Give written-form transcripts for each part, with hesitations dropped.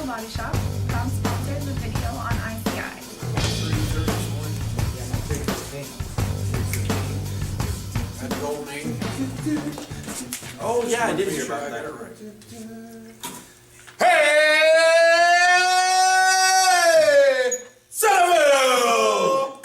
Body Shop, proud sponsor of the video on ICI. Oh yeah, I did hear about that. Hey! Centerville!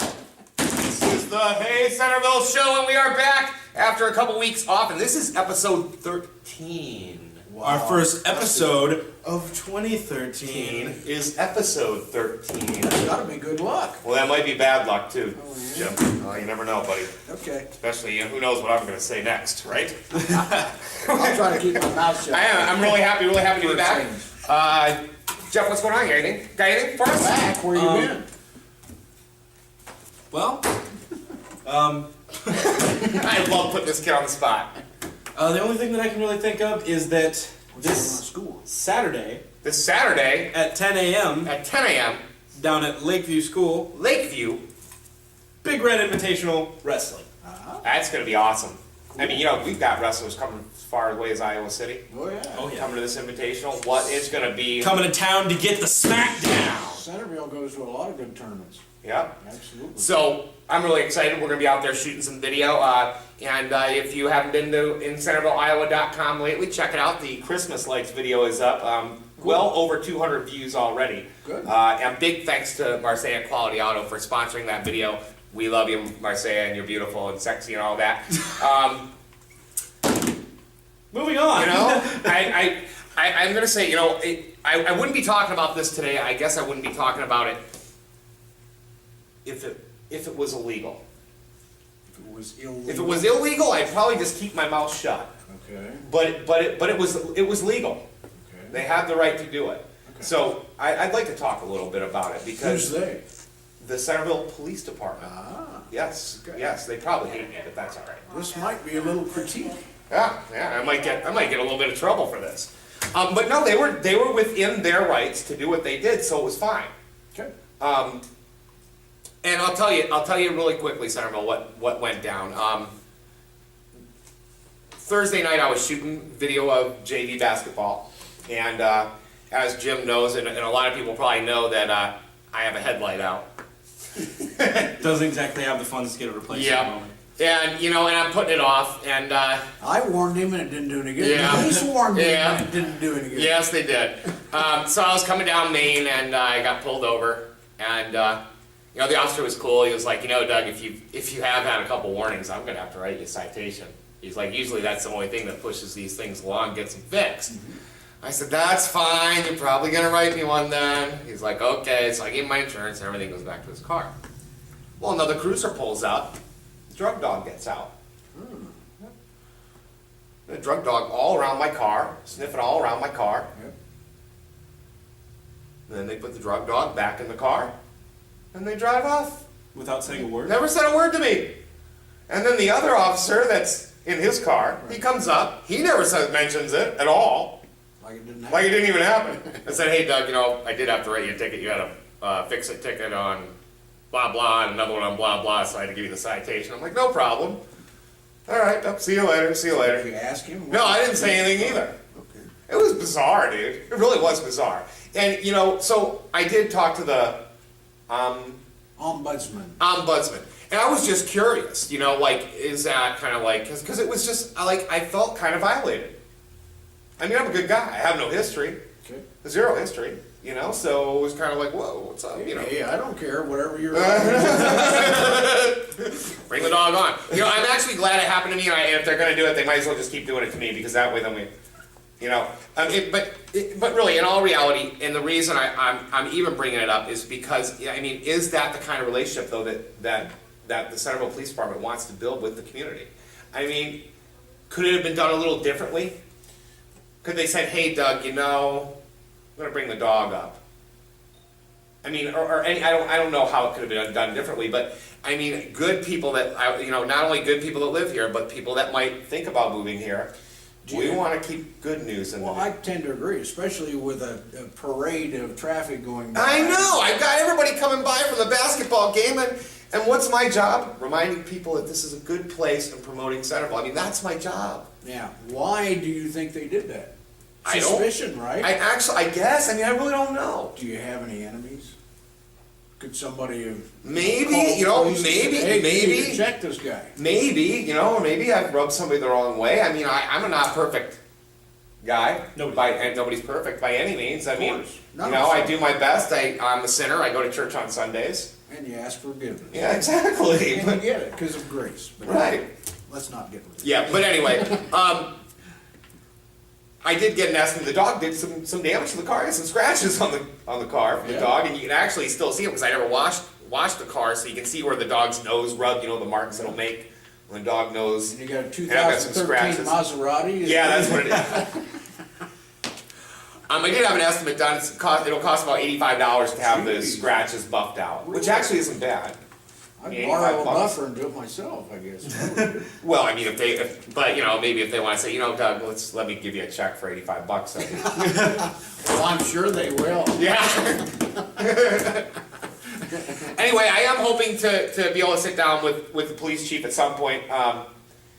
This is the Hey Centerville show, and we are back after a couple weeks off, and this is episode 13. Wow. Our first episode of 2013 is episode 13. That's gotta be good luck. Well, that might be bad luck too, Jim. You never know, buddy. Okay. Especially, who knows what I'm going to say next, right? I'll try to keep my mouth shut. I am. I'm really happy to be back. Jeff, what's going on here? Got anything for us? Back, where you been? Well, I love putting this kid on the spot. the only thing that I can really think of is that this Saturday at 10 a.m. down at Lakeview School, Big Red Invitational Wrestling. That's going to be awesome. I mean, we've got wrestlers coming as far away as Iowa City. Oh yeah. Coming to this invitational. What it's going to be. Coming to town to get the smackdown. Centerville goes to a lot of good tournaments. Yeah. Absolutely. So I'm really excited. We're going to be out there shooting some video. And if you haven't been to InCentervilleIowa.com lately, check it out. The Christmas lights video is up. Well over 200 views already. Good. And big thanks to Marseille Quality Auto for sponsoring that video. We love you, Marseille, and you're beautiful and sexy and all that. Moving on. I'm going to say, I wouldn't be talking about this today. I guess I wouldn't be talking about it if it was illegal. If it was illegal. If it was illegal, I'd probably just keep my mouth shut. Okay. But it was legal. Okay. They have the right to do it. Okay. So I'd like to talk a little bit about it because Who's they? the Centerville Police Department. Yes, Okay. yes, they probably hate me, but that's all right. This might be a little critique. Yeah, I might get a little bit of trouble for this. But no, they were within their rights to do what they did, so it was fine. Okay. And I'll tell you really quickly, Centerville, what went down. Thursday night, I was shooting video of JV basketball, and as Jim knows, and a lot of people probably know that I have a headlight out. Doesn't exactly have the funds to get it replaced at the moment. And and I'm putting it off, and I warned him and it didn't do any good. Yeah. The police warned me Yeah. and it didn't do any good. yes, they did. So I was coming down Main, and I got pulled over, and the officer was cool. He was like, Doug, if you have had a couple warnings, I'm gonna have to write you a citation. He's like, usually that's the only thing that pushes these things along, gets them fixed. I said, that's fine. You're probably gonna write me one then. He's like, okay. So I gave him my insurance, and everything goes back to his car. Well, another cruiser pulls up. The drug dog gets out. The drug dog all around my car, sniffing all around my car. Yep. Then they put the drug dog back in the car, and they drive off. Without saying a word? Never said a word to me. And then the other officer that's in his car, he comes up. He never mentions it at all. Like it didn't happen. Like it didn't even happen. I said, hey, Doug, I did have to write you a ticket. You had a fix-it ticket on blah, blah, and another one on blah, blah, so I had to give you the citation. I'm like, no problem. All right, see you later, see you Did later. you ask him? No, I didn't say anything either. Okay. It was bizarre, dude. It really was bizarre. And, so I did talk to the Ombudsman. ombudsman. And I was just curious, is that kind of like, because it was just, I felt kind of violated. I mean, I'm a good guy. I have no history. Okay. Zero history, so it was kind of like, whoa, what's up, Hey, I don't care, whatever you're Bring the dog on. I'm actually glad it happened to me, and if they're going to do it, they might as well just keep doing it to me, because that way then we, but really, in all reality, and the reason I'm even bringing it up is because, is that the kind of relationship, though, that the Centerville Police Department wants to build with the community? Could it have been done a little differently? Could they said, hey, Doug, I'm going to bring the dog up? I don't know how it could have been done differently, but good people that, not only good people that live here, but people that might think about moving here. We want to keep good news in Well, I tend to agree, especially with a parade of traffic going by. I know! I've got everybody coming by from the basketball game, and what's my job? Reminding people that this is a good place and promoting Centerville. That's my job. Yeah. Why do you think they did that? I don't. Suspicion, right? I guess. I mean, I really don't know. Do you have any enemies? Could somebody have Maybe, called you know, police and said, maybe, "Hey, you need maybe. to check this guy"? Maybe, you know, maybe I've rubbed somebody the wrong way. I mean, I'm a not perfect guy. And nobody's perfect by any means. I mean, course. you None know, of us I are. do my best. I'm a sinner. I go to church on Sundays. And you ask forgiveness. Yeah, exactly. And you get it because of grace. But Right. let's not get into Yeah, but anyway, I did get an estimate. The dog did some damage to the car. I got some scratches on the car from the Yeah. dog, and you can actually still see them because I never washed the car, so you can see where the dog's nose rubbed. You know the marks it'll make when the dog nose. And you got a And I've got some 2013 scratches. Maserati? Yeah, that's what it is. I did have an estimate done. It'll cost about $85 to have the Jeez. scratches buffed out, which Really? actually isn't bad. I'd 85 borrow a bucks. buffer and do it myself, I guess. Well, I mean, but you know, maybe if they want to say, you know, Doug, let me give you a check for $85. Well, I'm sure they will. Yeah. Anyway, I am hoping to be able to sit down with the police chief at some point,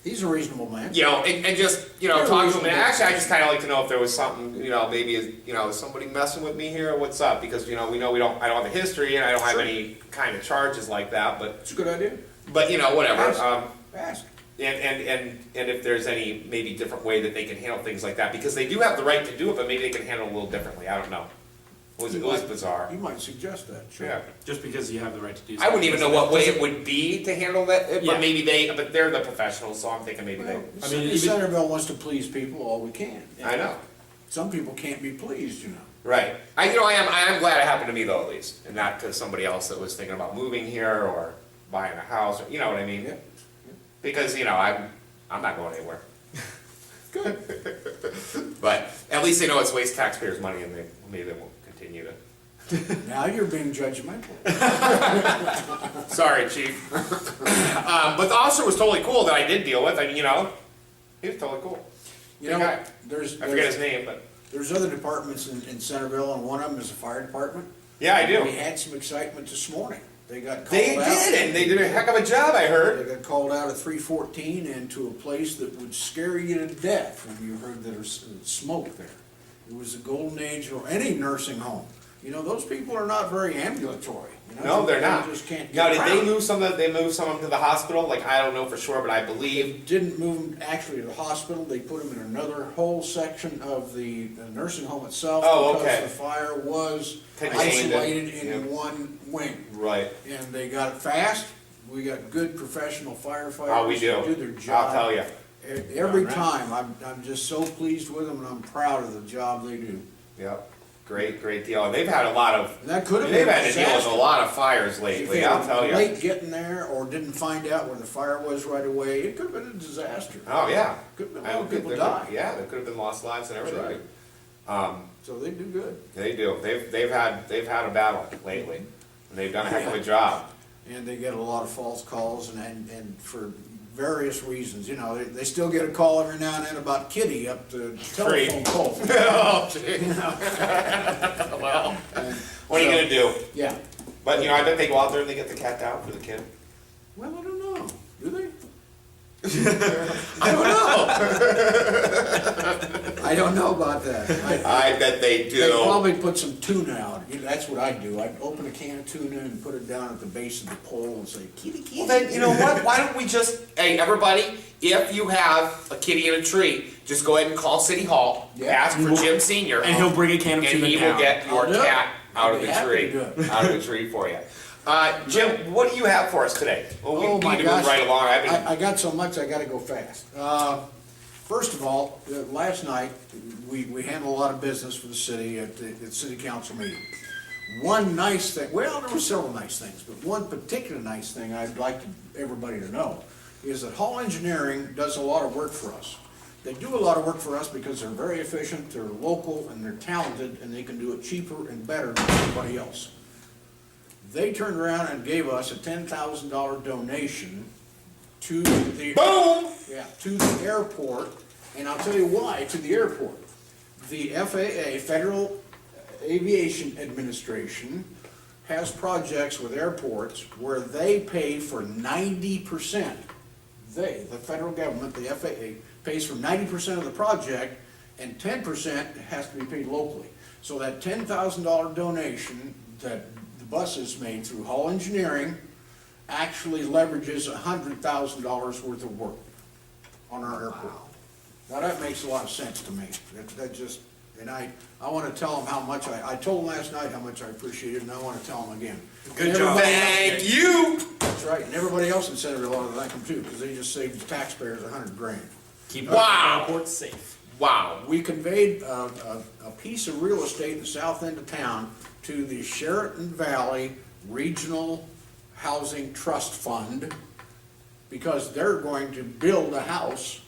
He's a reasonable man. you know, and just, you know, Yeah, talk to him. And reasonable. actually, I just kind of like to know if there was something, you know, maybe, you know, is somebody messing with me here or what's up? Because, you know, I don't have a history and I don't have Sure. any kind of charges like that, It's a good idea. but you know, whatever. Ask. Ask. And if there's any maybe different way that they can handle things like that, because they do have the right to do it, but maybe they can handle it a little differently. I don't know. It was bizarre. You might suggest that, sure. Yeah. Just because you have the right to do so. I wouldn't even know what way it would be to handle that, Yeah. but maybe but they're the professionals, so I'm thinking maybe Well, I mean, even- Centerville wants to please people all we can. I know. Some people can't be pleased, you know. Right. I am glad it happened to me though, at least, and not to somebody else that was thinking about moving here or buying a house, or, you know what I mean? Yeah. Because, you know, I'm not going anywhere. Good. But at least they know it's waste taxpayers' money and maybe they won't continue to. Now you're being judgmental. Sorry, chief. But the officer was totally cool that I did deal with. I mean, you know, he was totally cool. You Good know, guy. I forget his name, but there's other departments in Centerville, and one of them is the fire department. yeah, I We do. had some excitement this morning. They got called They out. did, and they did a heck of a job, I heard. They got called out at 314 into a place that would scare you to death when you heard there was smoke there. It was the golden age of any nursing home. You know, those people are not very ambulatory. You know, No, they're not. They just can't Now, get did they around. move some of them to the hospital? Like, I don't know for sure, but I They believe. didn't move them actually to the hospital. They put them in another whole section of the nursing home itself. Oh, okay. Because the fire was Contained. isolated in Yeah. one wing. Right. And they got it fast. We got good professional firefighters. Oh, we do. who do their job. I'll tell you. Every Right. time, I'm just so pleased with them, and I'm proud of the job they do. Yep. Great deal. And they've had a lot of. And that could have They've been a had to deal with a disaster. lot of fires If lately. they I'll were tell you. late getting there, or didn't find out where the fire was right away, it could have been a disaster. Oh yeah. Could have been a I lot of don't people think there die. could- Yeah, there could have been lost lives and everything. Right. So they do good. They do. They've had a battle lately, and they've done a heck of a job. And they get a lot of false calls, and for various reasons, you know, they still get a call every now and then about Kitty up the telephone pole. Oh, gee. Well, what are you gonna do? Yeah. But you know, I bet they go out there and they get the cat down for the kid. Well, I don't know. Do they? I don't know. I don't know about that. I bet they They do. probably put some tuna out. You know, that's what I'd do. I'd open a can of tuna and put it down at the base of the pole and say, kitty, kitty. Well, then you know what? Why don't we just? Hey, everybody! If you have a kitty in a tree, just go ahead and call City Hall. Yeah. Ask for Jim Senior, And he'll bring a can of and tuna he down. will get your I'll do it. cat out I'll of be the happy tree. to do it. Out of the tree for you. Jim, what do you have for us today? Well, we Oh, need my to gosh. move right along. I got so much, I gotta go fast. First of all, last night, we handled a lot of business for the city at the city council meeting. One nice thing, well, there were several nice things, but one particular nice thing I'd like everybody to know is that Hall Engineering does a lot of work for us. They do a lot of work for us because they're very efficient, they're local, and they're talented, and they can do it cheaper and better than anybody else. They turned around and gave us a $10,000 donation to the Boom! to the airport, and I'll tell you why, to the airport. The FAA, Federal Aviation Administration, has projects with airports where they pay for 90%. The federal government, the FAA, pays for 90% of the project, and 10% has to be paid locally. So that $10,000 donation that the buses made through Hall Engineering actually leverages $100,000 worth of work on our airport. Now that makes a lot of sense to me. That just, and I want to tell them how much I told them last night how much I appreciate it, and I want to tell them again. Good And job. everybody else- Thank you. That's right, and everybody else in Centerville ought to thank them too, because they just saved the taxpayers $100,000. Keep Wow. our airport safe. Wow. We conveyed a piece of real estate in the south end of town to the Sheraton Valley Regional Housing Trust Fund because they're going to build a house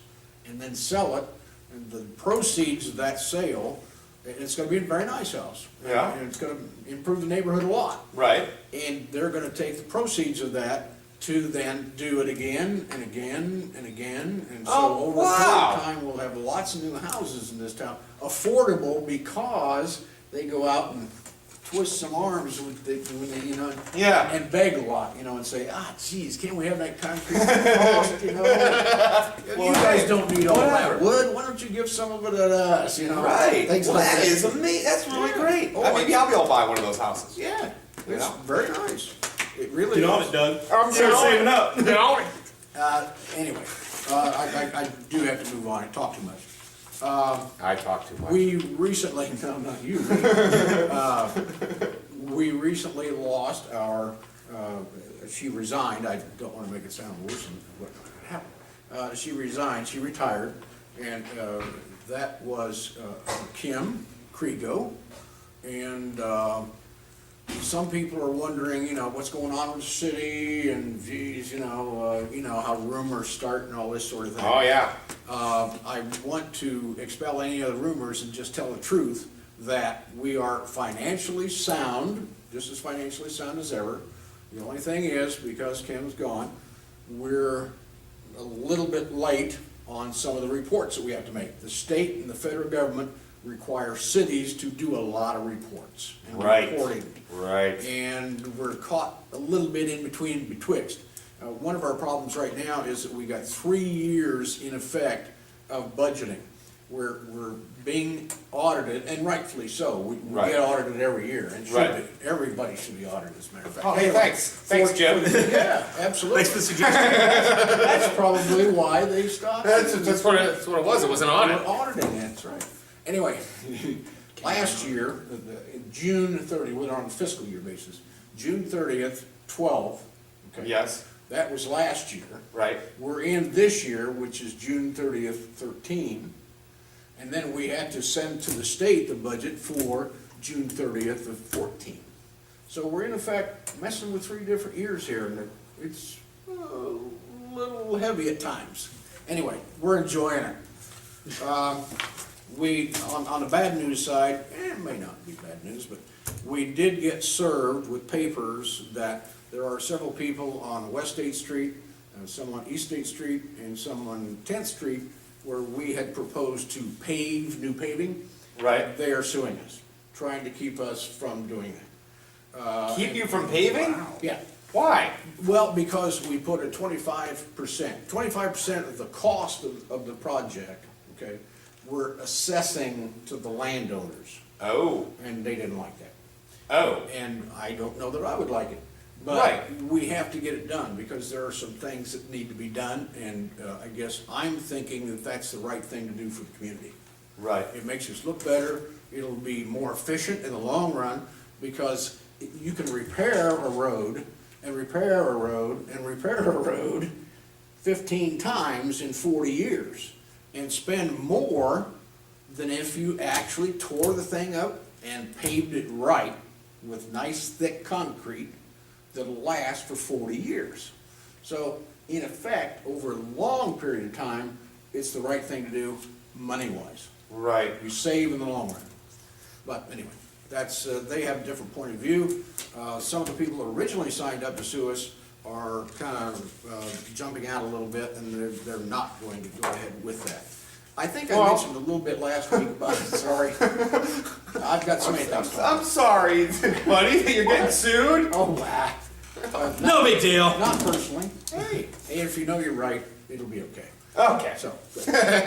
and then sell it, and the proceeds of that sale, it's gonna be a very nice house. Yeah. And it's gonna improve the neighborhood a lot. Right. And they're gonna take the proceeds of that to then do it again and again and again. And so Oh, over a period wow. of time, we'll have lots of new houses in this town. Affordable because they go out and twist some arms when they, you know, Yeah. and beg a lot, you know, and say, geez, can't we have that concrete cost, you know? You guys don't need all that whatever. wood, why don't you give some of it to us, you know? Right. Things Well, like that is amazing. That's really Yeah. great. Oh, Maybe I'll be able to buy one of those houses. Yeah, You it's know? very nice. It really is. Get on it, Doug. I'm Start saving up. Anyway, I do have to move on, I talk too much. I talk too much. We recently, no, not you. We recently lost our, she resigned, I don't wanna make it sound worse than what happened. She resigned, she retired, and, that was, Kim Kriego. And, some people are wondering, you know, what's going on with the city, and geez, you know how rumors start and all this sort of thing. Oh, yeah. I want to expel any other rumors and just tell the truth that we are financially sound, just as financially sound as ever. The only thing is, because Kim's gone, we're a little bit late on some of the reports that we have to make. The state and the federal government require cities to do a lot of reports and Right. reporting. Right. And we're caught a little bit in between and betwixt. One of our problems right now is that we got 3 years in effect of budgeting. We're being audited, and rightfully so. We Right. get audited every year, and should Right. be. Everybody should be audited, as a matter of fact. Oh, hey, thanks. Thanks, Jim. Yeah, absolutely. Thanks for the suggestion. That's probably why they stopped. That's what it was. It was an audit. We're auditing, that's right. Anyway, last year, June 30th, we're on a fiscal year basis, June 30th, 12, okay? Yes. That was last year. Right. We're in this year, which is June 30th, 13, and then we had to send to the state the budget for June 30th of 14. So we're in effect messing with 3 different years here, and it's a little heavy at times. Anyway, we're enjoying it. We, on the bad news side, it may not be bad news, but we did get served with papers that there are several people on West State Street, some on East State Street, and some on 10th Street, where we had proposed to pave, new paving. Right. They are suing us, trying to keep us from doing that. Keep you from paving? Yeah. Why? Well, because we put a 25% of the cost of the project, okay, we're assessing to the landowners, Oh. and they didn't like that. Oh. And I don't know that I would like it. Right. But we have to get it done, because there are some things that need to be done, and I guess I'm thinking that that's the right thing to do for the community. Right. It makes us look better, it'll be more efficient in the long run, because you can repair a road, and repair a road, and repair a road 15 times in 40 years, and spend more than if you actually tore the thing up and paved it right with nice thick concrete that'll last for 40 years. So, in effect, over a long period of time, it's the right thing to do, money-wise. Right. You save in the long run. But anyway, that's, they have a different point of view. Some of the people who originally signed up to sue us are kind of jumping out a little bit, and they're not going to go ahead with that. I think I mentioned a little bit last week about, sorry, I've got so many things. I'm sorry, buddy, that you're getting sued. Oh, wow. No big deal. Not personally. Hey, if you know you're right, it'll be okay. Okay. So, the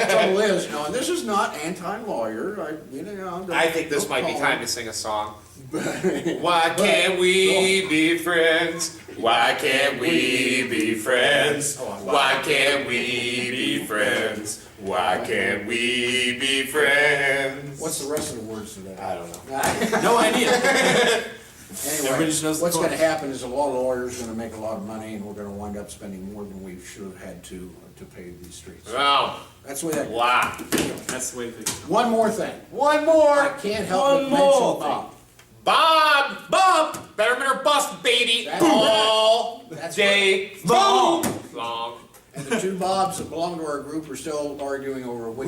trouble is, you know, and this is not anti-lawyer, I think this might be time to sing a song. Why But- can't we be friends? Why can't we be friends? Why can't we be friends? Why can't we be friends? What's the rest of the words to that? I don't know. No idea. Anyway, Everybody just knows the what's chorus. gonna happen is a lot of lawyers are gonna make a lot of money, and we're gonna wind up spending more than we should have had to pave these streets. Oh, That's the way that. wow. That's the way it is. One more thing. One I more. can't help One but more mention thing. Bob. Bob, Betterman or bust, baby. That's All That's day Long. long. And the two Bobs that belong to our group are still arguing over which.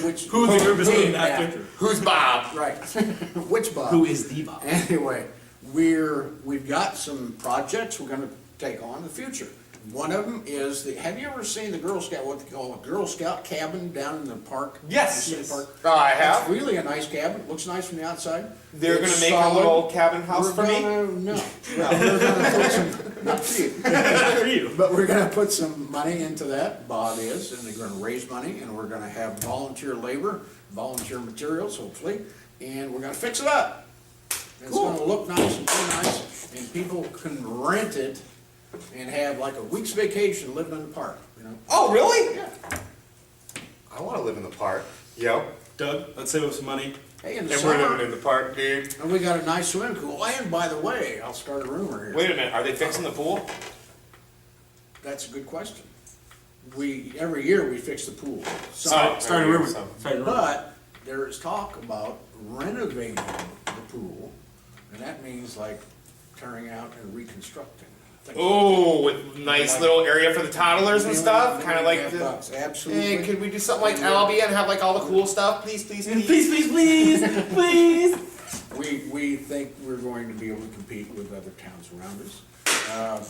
which Who the group is name named after? Who's Bob? Right. Which Bob? Who is the Bob? Anyway, we've got some projects we're gonna take on in the future. One of them is have you ever seen the Girl Scout, what they call a Girl Scout cabin down in the park? Yes. The city park? Oh, I It's have. really a nice cabin, looks nice from the outside. They're It's gonna make a solid. little cabin house We're for me? No, we're gonna put some, not for you. Not for you. But we're gonna put some money into that, Bob is, and they're gonna raise money, and we're gonna have volunteer labor, volunteer materials, hopefully, and we're gonna fix it up. And it's gonna look nice and feel nice, and people can rent it and have like a week's vacation living in the park, you know? Oh, really? Yeah. I wanna live in the park. Yo. Doug, let's save up some money. Hey, in the And we're living summer, in the park, dude. and we got a nice swimming pool, and by the way, I'll start a rumor here. Wait a minute, are they fixing the pool? That's a good question. Every year we fix the pool. Start a rumor. Some. Start a rumor. But there is talk about renovating the pool, and that means like tearing out and reconstructing. Things like Oh, with nice Like- little area for the toddlers that. and stuff, kinda like $1.5 the. bucks, Hey, absolutely. could we do something like Albia and have like all the cool stuff, please, please, And please? please, please, please, please. We think we're going to be able to compete with other towns around us.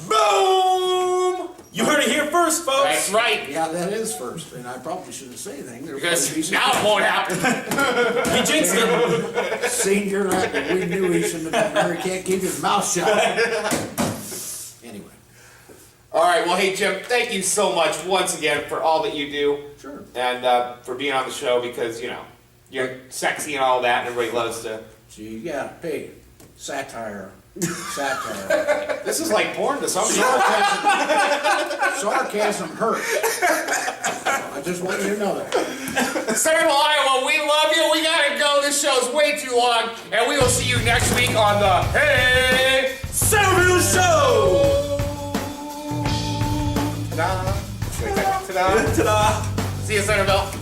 Boom! You heard it here first, folks. That's right, Yeah, that is first, and I probably shouldn't say anything. There'll because probably be some now it won't happen. We jinxed it. senior, we knew he shouldn't have been there, he can't keep his mouth shut. Anyway, All right, well, hey, Jim, thank you so much once again for all that you do. sure. And for being on the show because, you know, you're sexy and all that and everybody loves to. So you gotta pay satire. Satire. This is like porn to some people. Sarcasm hurts. I just want you to know that. Centerville, Iowa, we love you. We gotta go. This show's way too long. And we will see you next week on the Hey Centerville Show! Ta-da. Ta-da. Ta-da! See you, Centerville.